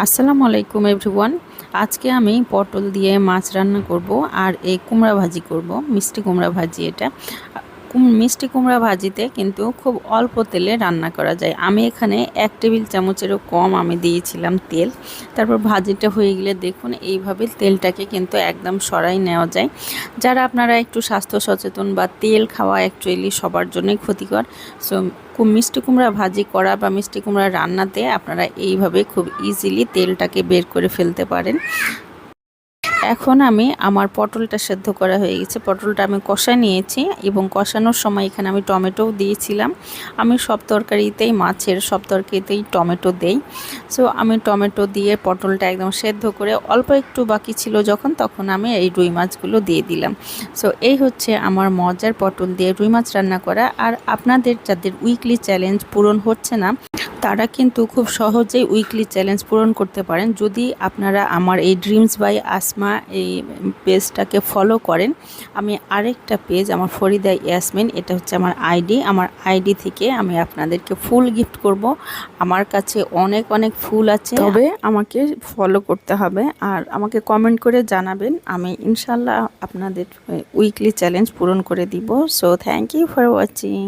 আসসালামু আলাইকুম এভরিওয়ান। আজকে আমি পটল দিয়ে মাছ রান্না করব আর এই কুমড়া ভাজি করব, মিষ্টি কুমড়া ভাজি। এটা মিষ্টি কুমড়া ভাজিতে কিন্তু খুব অল্প তেলে রান্না করা যায়। আমি এখানে 1 টেবিল চামচেরও কম আমি দিয়েছিলাম তেল। তারপর ভাজিটা হয়ে গেলে দেখুন এইভাবে তেলটাকে কিন্তু একদম সরাই নেওয়া যায়। যারা আপনারা একটু স্বাস্থ্য সচেতন বা তেল খাওয়া অ্যাকচুয়ালি সবার জন্যই ক্ষতিকর, সো মিষ্টি কুমড়া ভাজি করা বা মিষ্টি কুমড়া রান্নাতে আপনারা এইভাবে খুব ইজিলি তেলটাকে বের করে ফেলতে পারেন। এখন আমি আমার পটলটা সেদ্ধ করা হয়ে গেছে, পটলটা আমি কষা নিয়েছি এবং কষানোর সময় এখানে আমি টমেটোও দিয়েছিলাম। আমি সব তরকারিতেই, মাছের সব তরকারিতেই টমেটো দেই। সো আমি টমেটো দিয়ে পটলটা একদম সেদ্ধ করে অল্প একটু বাকি ছিল যখন, তখন আমি এই রুই মাছগুলো দিয়ে দিলাম। সো এই হচ্ছে আমার মজার পটল দিয়ে রুই মাছ রান্না করা। আর আপনাদের যাদের উইকলি চ্যালেঞ্জ পূরণ হচ্ছে না, তারা কিন্তু খুব সহজেই উইকলি চ্যালেঞ্জ পূরণ করতে পারেন যদি আপনারা আমার এই ড্রিমস বাই আসমা এই পেজটাকে ফলো করেন। আমি আরেকটা পেজ, আমার ফরিদা ইয়াসমিন, এটা হচ্ছে আমার আইডি। আমার আইডি থেকে আমি আপনাদেরকে ফুল গিফট করব। আমার কাছে অনেক অনেক ফুল আছে, তবে আমাকে ফলো করতে হবে আর আমাকে কমেন্ট করে জানাবেন। আমি ইনশাল্লাহ আপনাদের উইকলি চ্যালেঞ্জ পূরণ করে দিব। So thank you for watching.